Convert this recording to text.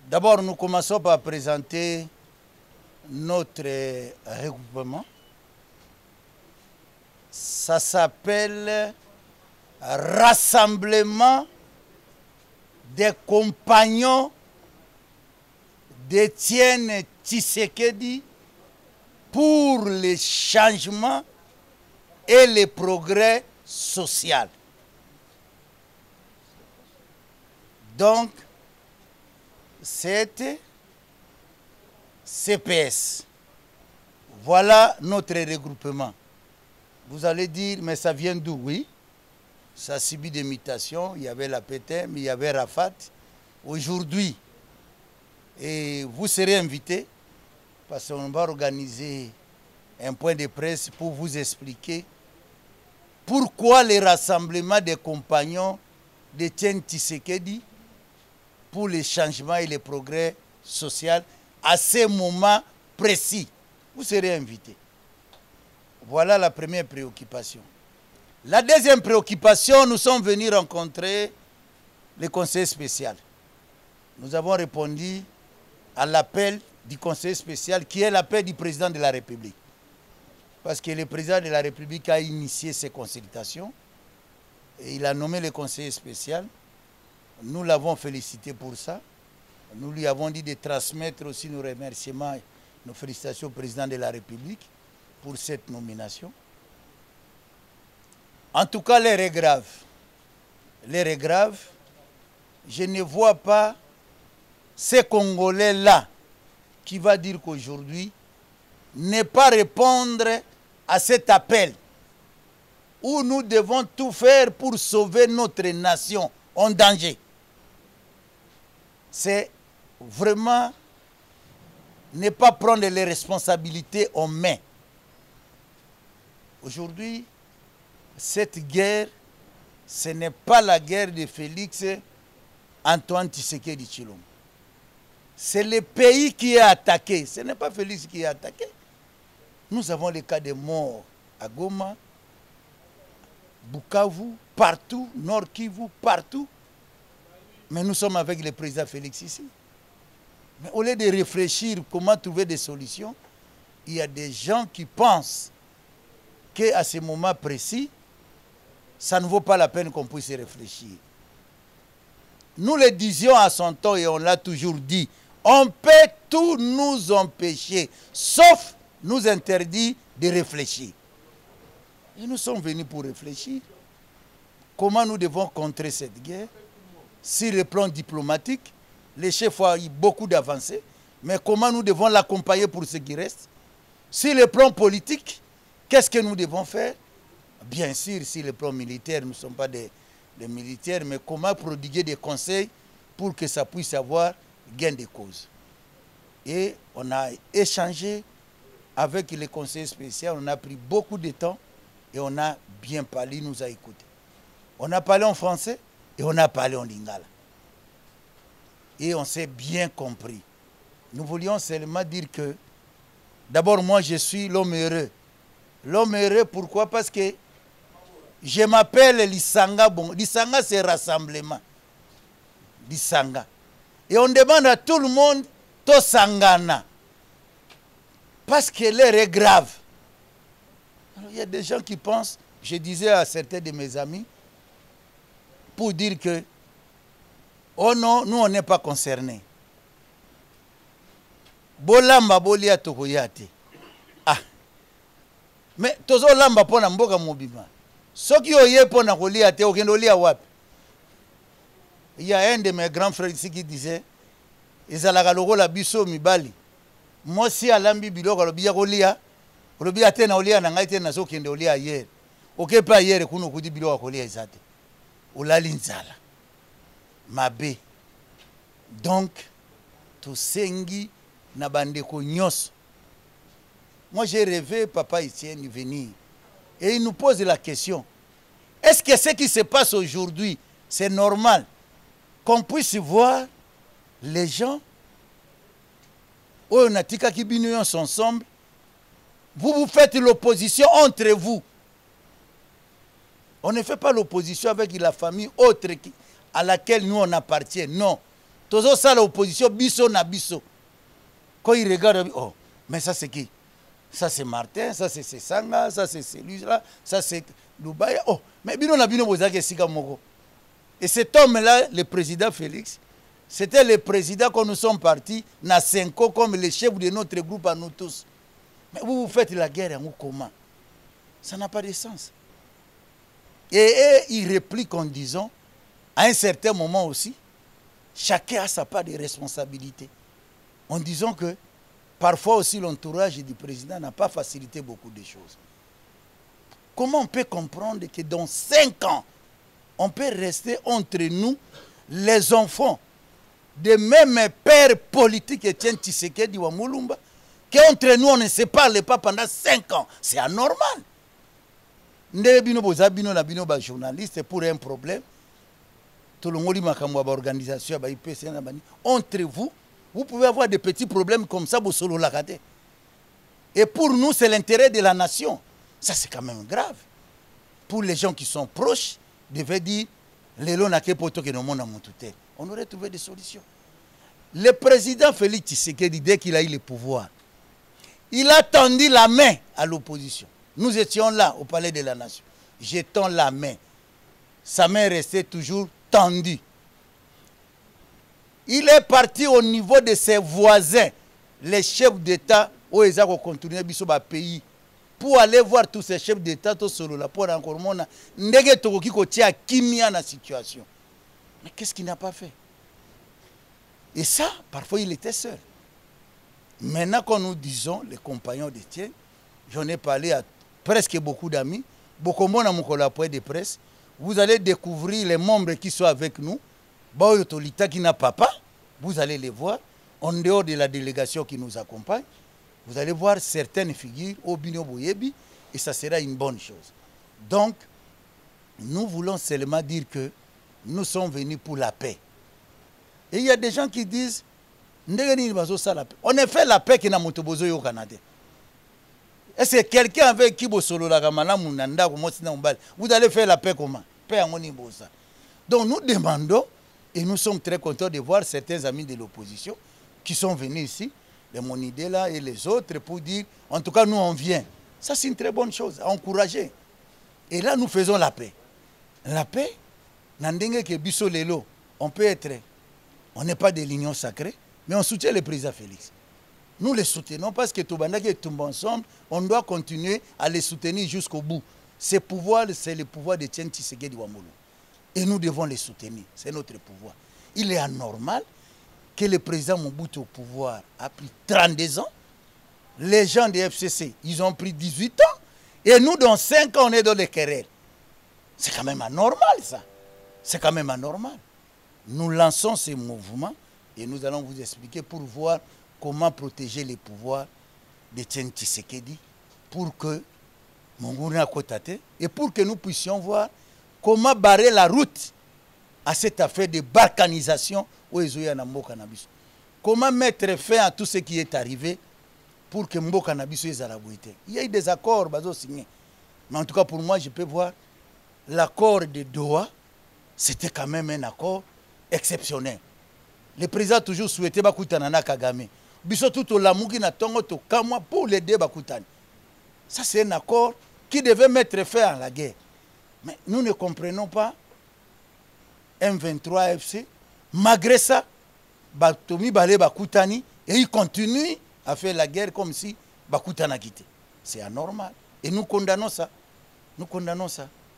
D'abord, nous commençons par présenter notre regroupement. Ça s'appelle Rassemblement des compagnons d'Étienne Tshisekedi pour le changement et le progrès social. Donc, c'est CPS. Voilà notre regroupement. Vous allez dire, mais ça vient d'où? Oui, ça a subi des mutations. Il y avait la PTM, il y avait Rafat. Aujourd'hui, et vous serez invités, parce qu'on va organiser un point de presse pour vous expliquer pourquoi le rassemblement des compagnons d'Étienne Tshisekedi pour le changement et le progrès social à ce moment précis. Vous serez invités. Voilà la première préoccupation. La deuxième préoccupation, nous sommes venus rencontrer le conseil spécial. Nous avons répondu à l'appel du conseil spécial qui est l'appel du président de la République. Parce que le président de la République a initié ces consultations et il a nommé le conseiller spécial. Nous l'avons félicité pour ça. Nous lui avons dit de transmettre aussi nos remerciements et nos félicitations au président de la République pour cette nomination. En tout cas, l'heure est grave. L'heure est grave. Je ne vois pas ces Congolais-là qui va dire qu'aujourd'hui, ne pas répondre à cet appel où nous devons tout faire pour sauver notre nation en danger. C'est vraiment ne pas prendre les responsabilités en main. Aujourd'hui, cette guerre, ce n'est pas la guerre de Félix Antoine Tshisekedi Tshilombo. C'est le pays qui est attaqué. Ce n'est pas Félix qui est attaqué. Nous avons les cas de morts à Goma, Bukavu, partout, Nord Kivu, partout. Mais nous sommes avec le président Félix ici. Mais au lieu de réfléchir comment trouver des solutions, il y a des gens qui pensent qu'à ce moment précis, ça ne vaut pas la peine qu'on puisse réfléchir. Nous le disions à son temps et on l'a toujours dit, on peut tout nous empêcher, sauf nous interdire de réfléchir. Et nous sommes venus pour réfléchir. Comment nous devons contrer cette guerre? Sur le plan diplomatique, les chefs ont eu beaucoup d'avancées, mais comment nous devons l'accompagner pour ce qui reste? Sur le plan politique, qu'est-ce que nous devons faire? Bien sûr, sur le plan militaire, nous ne sommes pas des militaires, mais comment prodiguer des conseils pour que ça puisse avoir gain de cause. Et on a échangé avec les conseillers spéciaux, on a pris beaucoup de temps et on a bien parlé, il nous a écoutés. On a parlé en français et on a parlé en lingala. Et on s'est bien compris. Nous voulions seulement dire que, d'abord moi je suis l'homme heureux. L'homme heureux, pourquoi? Parce que je m'appelle Lisanga. Bon, Lisanga c'est rassemblement. Lisanga. Et on demande à tout le monde, to sangana. Parce que l'heure est grave. Alors, il y a des gens qui pensent, je disais à certains de mes amis, pour dire que, oh non, nous on n'est pas concernés. Bolamba bolia tokoyate. Ah. Mais tozo lamba pona mboka mobima. Soki oye pona kolia te okendo lia wapi. Il y a un de mes grands frères ici qui disait, ezalaka lokola biso mibali. Moi si alambi biloko lobiya kolia, lobiya te na olia na ngai te na sokende olia hier. Okepa hier kuno kudi biloko kolia ezate. Olali nzala. Mabe. Donc tosengi na bandeko nyos. Moi j'ai rêvé papa Etienne venir et il nous pose la question, est-ce que ce qui se passe aujourd'hui c'est normal qu'on puisse voir les gens où natika ki bino ensemble, vous faites l'opposition entre vous. On ne fait pas l'opposition avec la famille autre à laquelle nous on appartient. Non. Toujours ça l'opposition, biso na biso. Quand il regarde, oh, mais ça c'est qui? Ça c'est Martin, ça c'est Sanga, ça c'est celui-là, ça c'est Dubaï. Oh, mais bino na bino bozaki sika moko. Et cet homme-là, le président Félix, c'était le président quand nous sommes partis, na 5 ans comme le chef de notre groupe à nous tous. Mais vous faites la guerre en comment? Ça n'a pas de sens. Et il réplique en disant, à un certain moment aussi, chacun a sa part de responsabilité. En disant que parfois aussi l'entourage du président n'a pas facilité beaucoup de choses. Comment on peut comprendre que dans 5 ans, on peut rester entre nous, les enfants, de même père politique Etienne Tshisekedi wa Mulumba, qu'entre nous on ne se parle pas pendant 5 ans. C'est anormal. Journaliste pour un problème. Tout le monde organisation entre vous, vous pouvez avoir des petits problèmes comme ça, solo la. Et pour nous, c'est l'intérêt de la nation. Ça, c'est quand même grave. Pour les gens qui sont proches, devaient dire on aurait trouvé des solutions. Le président Félix Tshisekedi, dès qu'il a eu le pouvoir, il a tendu la main à l'opposition. Nous étions là, au palais de la nation. Jetons la main. Sa main restait toujours tendue. Il est parti au niveau de ses voisins, les chefs d'État, où ils ont continué à pays, pour aller voir tous ces chefs d'État, pour encore la situation. Mais qu'est-ce qu'il n'a pas fait? Et ça, parfois, il était seul. Maintenant, quand nous disons, les compagnons d'Étienne, j'en ai parlé à presque beaucoup d'amis, beaucoup de presse, vous allez découvrir les membres qui sont avec nous, qui n'a pas, vous allez les voir, en dehors de la délégation qui nous accompagne, vous allez voir certaines figures au Bino Boyebi, et ça sera une bonne chose. Donc, nous voulons seulement dire que nous sommes venus pour la paix. Et il y a des gens qui disent, on a fait la paix qui n'a pas au Canada. Et c'est quelqu'un avec qui vous allez faire la paix comment? Paix à mon niveau. Donc nous demandons, et nous sommes très contents de voir certains amis de l'opposition qui sont venus ici, les Monidela et les autres, pour dire, en tout cas nous on vient. Ça c'est une très bonne chose, à encourager. Et là nous faisons la paix. La paix, on peut être, on n'est pas de l'union sacrée, mais on soutient le président Félix. Nous les soutenons parce que Toubandaki et Toumba ensemble, on doit continuer à les soutenir jusqu'au bout. Ce pouvoir, c'est le pouvoir de Etienne Tshisekedi Wamolo. Et nous devons les soutenir, c'est notre pouvoir. Il est anormal que le président Mobutu au pouvoir a pris 32 ans. Les gens des FCC, ils ont pris 18 ans. Et nous, dans 5 ans, on est dans les querelles. C'est quand même anormal, ça. C'est quand même anormal. Nous lançons ces mouvements et nous allons vous expliquer pour voir comment protéger les pouvoirs d'Etienne Tshisekedi pour que Monguna Kotate et pour que nous puissions voir comment barrer la route à cette affaire de balkanisation au Ezoya Mboka Nabiso. Comment mettre fin à tout ce qui est arrivé pour que Mboka Nabiso ait la beauté. Il y a eu des accords signés. Mais en tout cas pour moi je peux voir l'accord de Doha, c'était quand même un accord exceptionnel. Le président a toujours souhaité Bakoutanana Kagame. Biso tout au lamuki na tongo to kamwa pour l'aider Bakutani. Ça c'est un accord qui devait mettre fin à la guerre. Mais nous ne comprenons pas M23 FC. Malgré ça, Batomi Bale Bakutani et il continue à faire la guerre comme si Bakutana quitté. C'est anormal. Et nous condamnons ça. Nous condamnons ça.